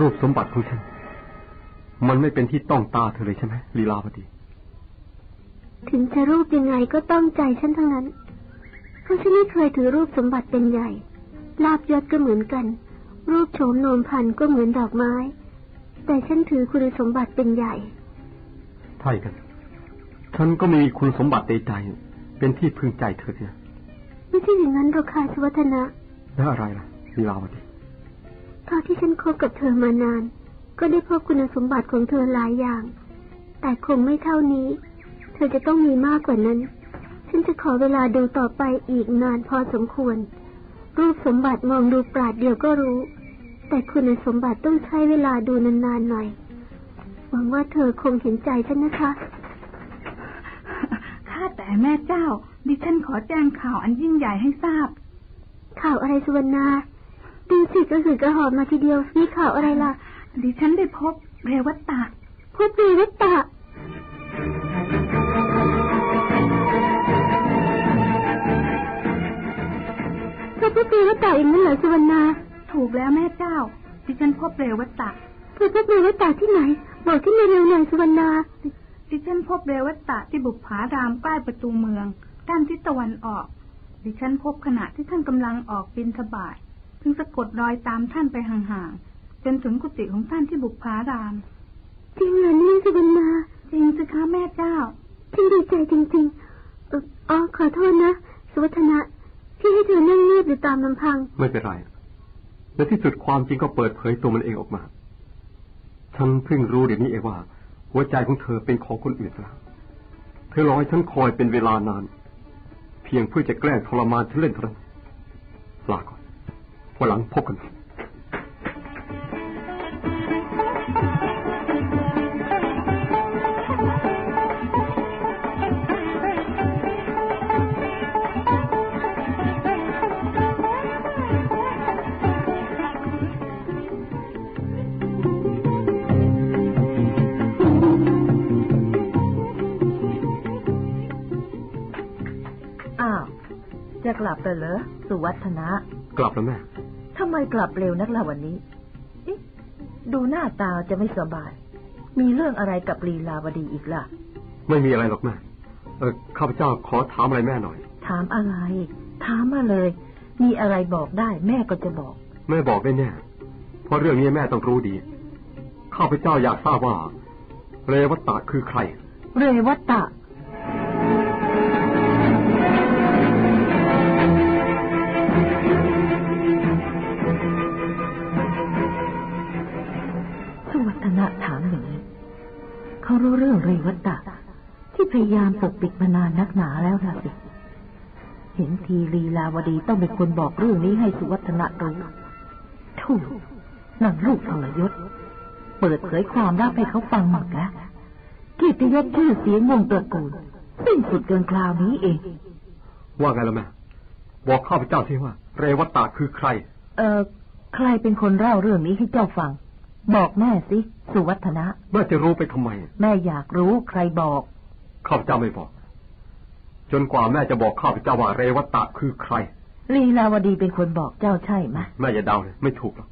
รูปสมบัติของฉันมันไม่เป็นที่ต้องตาเธอเลยใช่ไหมลีลาวดีถึงจะรูปยังไงก็ต้องใจฉันทั้งนั้นเพราะฉันไม่เคยถือรูปสมบัติเป็นใหญ่ลาภยศก็เหมือนกันรูปโฉมโนมพันก็เหมือนดอกไม้แต่ฉันถือคุณสมบัติเป็นใหญ่ใช่กันฉันก็มีคุณสมบัติในใจเป็นที่พึงใจเธอเนี่ยไม่ใช่อย่างนั้นหรอกค่ะสุวัฒนะแล้วอะไรล่ะลีลาวดีตอนที่ฉันคบกับเธอมานานก็ได้พบคุณสมบัติของเธอหลายอย่างแต่คงไม่เท่านี้เธอจะต้องมีมากกว่านั้นฉันจะขอเวลาดูต่อไปอีกนานพอสมควรรูปสมบัติมองดูปราดเดียวก็รู้แต่คุณสมบัติต้องใช้เวลาดูนานๆหน่อยหวังว่าเธอคงเห็นใจฉันนะคะข้าแต่แม่เจ้าดิฉันขอแจ้งข่าวอันยิ่งใหญ่ให้ทราบข่าวอะไรสุวรรณาดูสิกระสือกระหอบมาทีเดียวมีข่าวอะไรล่ะดิฉันได้พบเรวัตตะพบเรวัตตะพบเรวัตตะอย่างนั้นเหรอสุวรรณาถูกแล้วแม่เจ้าดิฉันพบเรวัตตะพบเรวัตตะที่ไหนบอกที่เร็วๆหน่อยสุวรรณาดิฉันพบเรวัตตะที่บุปผารามใกล้ประตูเมืองด้านทิศตะวันออกดิฉันพบขณะที่ท่านกำลังออกบิณฑบาตจึงสะกดรอยตามท่านไปห่างๆจนถึงกุฏิของท่านที่บุปผารามจริงเหรอนี่สุวรรณาจริงสิคะแม่เจ้าฉันดีใจจริงๆขอโทษนะสุวัฒนะที่ให้เธอนั่งเงียบอยู่ตามลำพังไม่เป็นไรในที่สุดความจริงก็เปิดเผยตัวมันเองออกมาฉันเพิ่งรู้เดี๋ยวนี้เองว่าหัวใจของเธอเป็นของคนอื่นแล้วเธอรอให้ฉันคอยเป็นเวลานานเพียงเพื่อจะแกล้งทรมานฉันเล่นเท่านั้นลาก่อนวันหลังพบกันจะกลับไปเหรอสุวัฒนะกลับแล้วแม่ทำไมกลับเร็วนักล่ะวันนี้ดูหน้าตาจะไม่สบายมีเรื่องอะไรกับลีลาวดีอีกล่ะไม่มีอะไรหรอกแม่ข้าพเจ้าขอถามอะไรแม่หน่อยถามอะไรถามมาเลยมีอะไรบอกได้แม่ก็จะบอกแม่บอกได้แน่เพราะเรื่องนี้แม่ต้องรู้ดีข้าพเจ้าอยากทราบว่าเรวัตตะคือใครเรวัตตะถามอย่างนี้เขารู้เรื่องเรวัตตะที่พยายามปกปิดมานานนักหนาแล้วล่ะสิเห็นทีลีลาวดีต้องเป็นคนบอกเรื่องนี้ให้สุวัฒนะรู้ถูกนั่งลูกทรยศเปิดเผยความลับให้เขาฟังหมดแล้วเกียรติยศชื่อเสียงวงตระกูลสิ้นสุดเกินคราวนี้เองว่าไงล่ะแม่บอกข้าพเจ้าทีว่าเรวัตตะคือใครใครเป็นคนเล่าเรื่องนี้ให้เจ้าฟังบอกแม่สิสุวัฒนะแม่จะรู้ไปทำไมแม่อยากรู้ใครบอกข้าพเจ้าไม่บอกจนกว่าแม่จะบอกข้าพเจ้าว่าเรวัตตะคือใครลีลาวดีเป็นคนบอกเจ้าใช่ไหมแม่อย่าเดาเลยไม่ถูกหรอก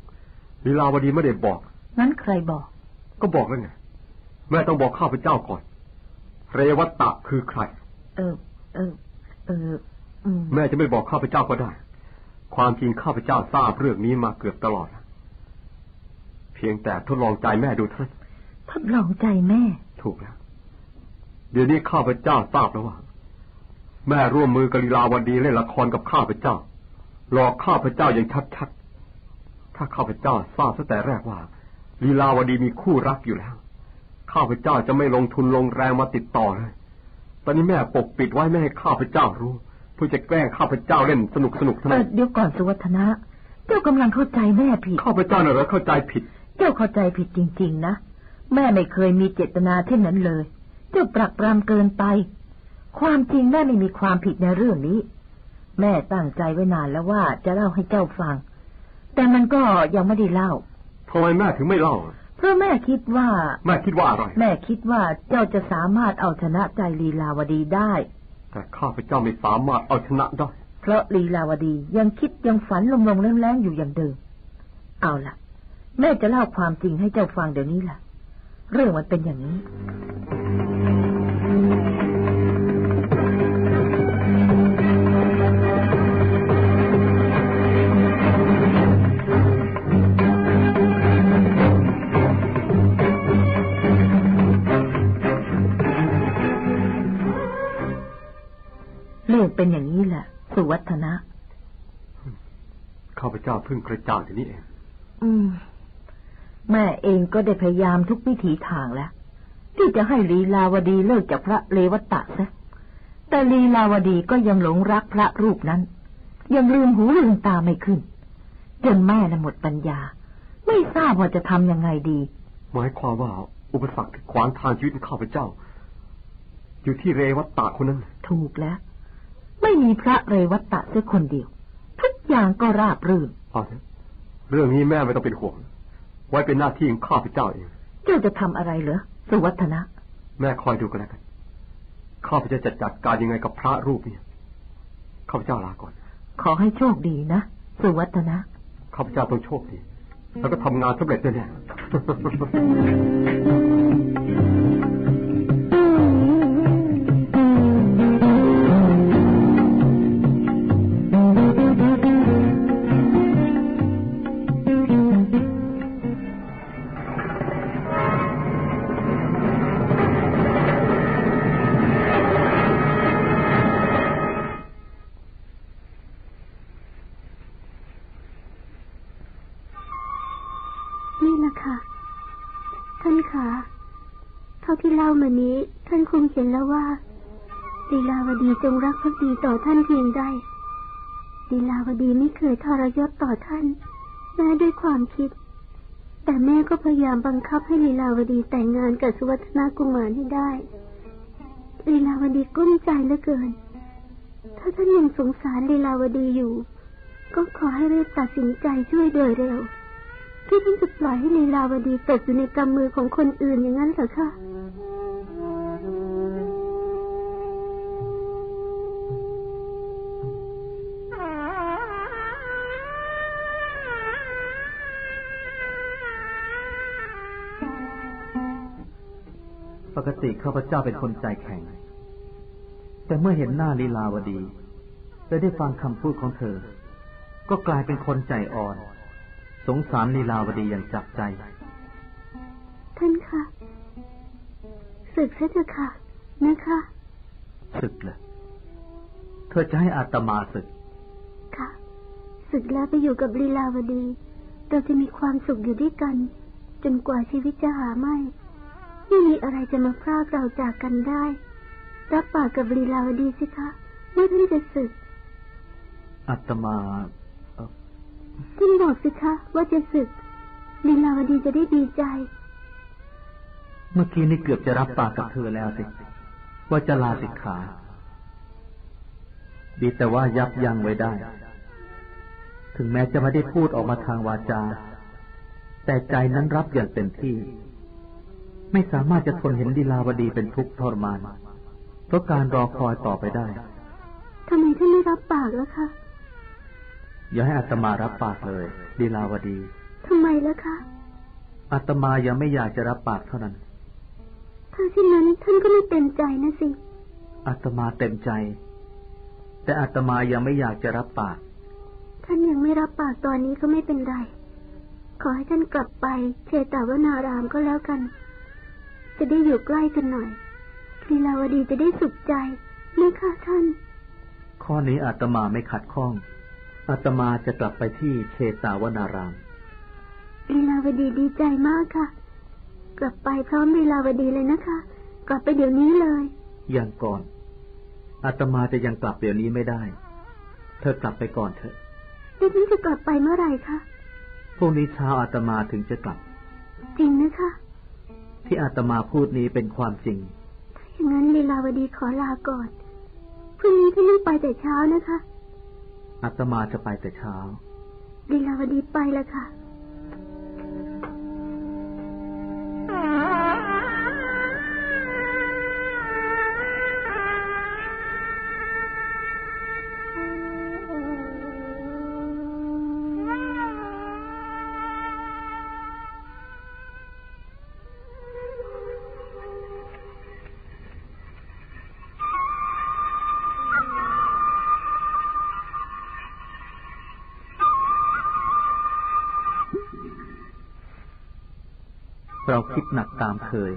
ลีลาวดีไม่ได้บอกงั้นใครบอกก็บอกแล้วไงแม่ต้องบอกข้าพเจ้าก่อนเรวัตตะคือใครแม่จะไม่บอกข้าพเจ้าก็ได้ความจริงข้าพเจ้าทราบเรื่องนี้มาเกือบตลอดเพียงแต่ทดลองใจแม่ดูเท่านั้นทดลองใจแม่ถูกแล้วเดี๋ยวนี้ข้าพเจ้าทราบแล้วว่าแม่ร่วมมือกับลีลาวดีเล่นละครกับข้าพเจ้าหลอกข้าพเจ้าอย่างชัดๆถ้าข้าพเจ้าทราบตั้งแต่แรกว่าลีลาวดีมีคู่รักอยู่แล้วข้าพเจ้าจะไม่ลงทุนลงแรงมาติดต่อเลยตอนนี้แม่ปกปิดไว้ไม่ให้ข้าพเจ้ารู้เพื่อจะแกล้งข้าพเจ้าเล่นสนุกเท่านั้นเดี๋ยวก่อนสุวัฒนะเจ้ากำลังเข้าใจแม่ผิดข้าพเจ้าน่ะเหรอเข้าใจผิดเจ้าเข้าใจผิดจริงๆนะแม่ไม่เคยมีเจตนาเช่นนั้นเลยเจ้าปรักปรำเกินไปความจริงแม่ไม่มีความผิดในเรื่องนี้แม่ตั้งใจไว้นานแล้วว่าจะเล่าให้เจ้าฟังแต่มันก็ยังไม่ได้เล่าทำไมแม่ถึงไม่เล่าเพราะแม่คิดว่าอะไรแม่คิดว่าเจ้าจะสามารถเอาชนะใจลีลาวดีได้แต่ข้าพเจ้าไม่สามารถเอาชนะได้เพราะลีลาวดียังคิดยังฝันลมๆแรงๆอยู่อย่างเดิมเอาล่ะ แม่จะเล่าความจริงให้เจ้าฟังเดี๋ยวนี้ล่ะเรื่องมันเป็นอย่างนี้เรื่องเป็นอย่างนี้แหละสุวัฒนะข้าพเจ้าเพิ่งกระจ่างทีนี้เองแม่เองก็ได้พยายามทุกวิถีทางแล้วที่จะให้ลีลาวดีเลิกจากพระเรวัตะซะแต่ลีลาวดีก็ยังหลงรักพระรูปนั้นยังลืมหูลืมตาไม่ขึ้นจนแม่น่ะหมดปัญญาไม่ทราบว่าจะทำยังไงดีหมายความว่าอุปสรรคที่ขวางทางชีวิตข้าพเจ้าอยู่ที่เรวัตะคนนั้นถูกแล้วไม่มีพระเรวัตะสักคนเดียวทุกอย่างก็ราบรื่นเรื่องนี้แม่ไม่ต้องเป็นห่วงไว้เป็นหน้าที่ของข้าพเจ้าเองเจ้าจะทำอะไรเหรอสุวัฒนะแม่คอยดูกันแล้วกันข้าพเจ้าจะจัดการยังไงกับพระรูปนี้ข้าพเจ้าลาก่อนขอให้โชคดีนะสุวัฒนะข้าพเจ้าต้องโชคดีแล้วก็ทำงานสำเร็จแน่ที่เล่ามานี้ท่านคงเห็นแล้วว่าลีลาวดีจงรักภักดีต่อท่านเพียงใดลีลาวดีไม่เคยทรยศต่อท่านแม้ด้วยความคิดแต่แม่ก็พยายามบังคับให้ลีลาวดีแต่งงานกับสุวัฒนกุมารให้ได้ลีลาวดีกุ้มใจเหลือเกินถ้าท่านยังสงสารลีลาวดีอยู่ก็ขอให้รีบตัดสินใจช่วยโดยเร็วที่ท่านจะปล่อยให้ลีลาวดีตกอยู่ในกำมือของคนอื่นอย่างนั้นเหรอคะปกติข้าพเจ้าเป็นคนใจแข็งแต่เมื่อเห็นหน้าลีลาวดีและได้ฟังคำพูดของเธอก็กลายเป็นคนใจอ่อนสงสารลีลาวดีอย่างจับใจท่านคะศึกซะเถอะค่ะนะคะศึกเหรอเธอจะให้อาตมาศึกค่ะศึกแล้วไปอยู่กับลีลาวดีเราจะมีความสุขอยู่ด้วยกันจนกว่าชีวิตจะหาไม่มีอะไรจะมาพรากเราจากกันได้รับปากกับลีลาวดีสิคะเมื่อท่านจะศึกอาตมาท่านบอกสิคะว่าจะศึกลีลาวดีจะได้ดีใจเมื่อกี้นี่เกือบจะรับปากกับเธอแล้วสิว่าจะลาสิกขาดีแต่ว่ายับยั้งไว้ได้ถึงแม้จะไม่ได้พูดออกมาทางวาจาแต่ใจนั้นรับอย่างเต็มที่ไม่สามารถจะทนเห็นลีลาวดีเป็นทุกข์ทรมานเพราะการรอคอยต่อไปได้ทำไมท่านไม่รับปากล่ะคะอย่าให้อาตมารับปากเลยลีลาวดีทำไมล่ะคะอาตมายังไม่อยากจะรับปากเท่านั้นถ้าเช่นนั้นท่านก็ไม่เต็มใจนะสิอาตมาเต็มใจแต่อาตมายังไม่อยากจะรับปากท่านยังไม่รับปากตอนนี้ก็ไม่เป็นไรขอให้ท่านกลับไปเชตวนารามก็แล้วกันจะได้อยู่ใกล้กันหน่อยลีลาวดีจะได้สุขใจนะคะท่านข้อนี้อาตมาไม่ขัดข้องอาตมาจะกลับไปที่เชตวนารามลีลาวดีดีใจมากค่ะกลับไปพร้อมลีลาวดีเลยนะคะกลับไปเดี๋ยวนี้เลยอย่างก่อนอาตมาจะยังกลับเดี๋ยวนี้ไม่ได้เธอกลับไปก่อนเถอะแล้วท่านจะกลับไปเมื่อไหร่คะพรุ่งนี้เช้าอาตมาถึงจะกลับจริงนะคะที่อาตมาพูดนี้เป็นความจริงถ้าอย่างนั้นลีลาวดีขอลาก่อนพรุ่งนี้ท่านต้องไปแต่เช้านะคะอาตมาจะไปแต่เช้าลีลาวดีไปแล้วค่ะ เราคิดหนักตามเคย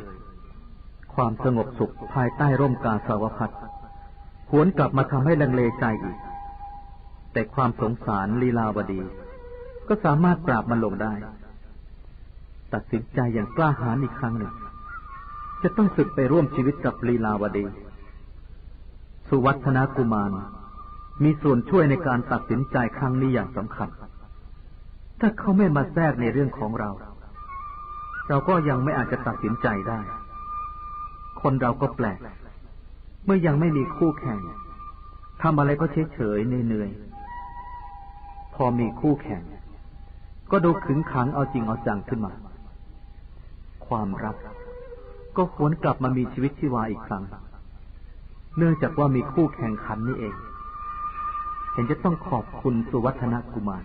ความสงบสุขภายใต้ร่มกาสาวพัสหวนกลับมาทำให้ลังเลใจอีกแต่ความสงสารลีลาวดีก็สามารถปราบมันลงได้ตัดสินใจอย่างกล้าหาญอีกครั้งหนึ่งจะต้องศึกไปร่วมชีวิตกับลีลาวดีสุวัฒนกุมารมีส่วนช่วยในการตัดสินใจครั้งนี้อย่างสำคัญถ้าเขาไม่มาแทรกในเรื่องของเราก็ยังไม่อาจจะตัดสินใจได้คนเราก็แปลกเมื่อยังไม่มีคู่แข่งทำอะไรก็เฉยๆเหนื่อยๆพอมีคู่แข่งก็ดูขึงขังเอาจริงเอาจังขึ้นมาความรักก็หวนกลับมามีชีวิตชีวาอีกครั้งเนื่องจากว่ามีคู่แข่งขันนี่เองเห็นจะต้องขอบคุณสุวัฒนกุมาร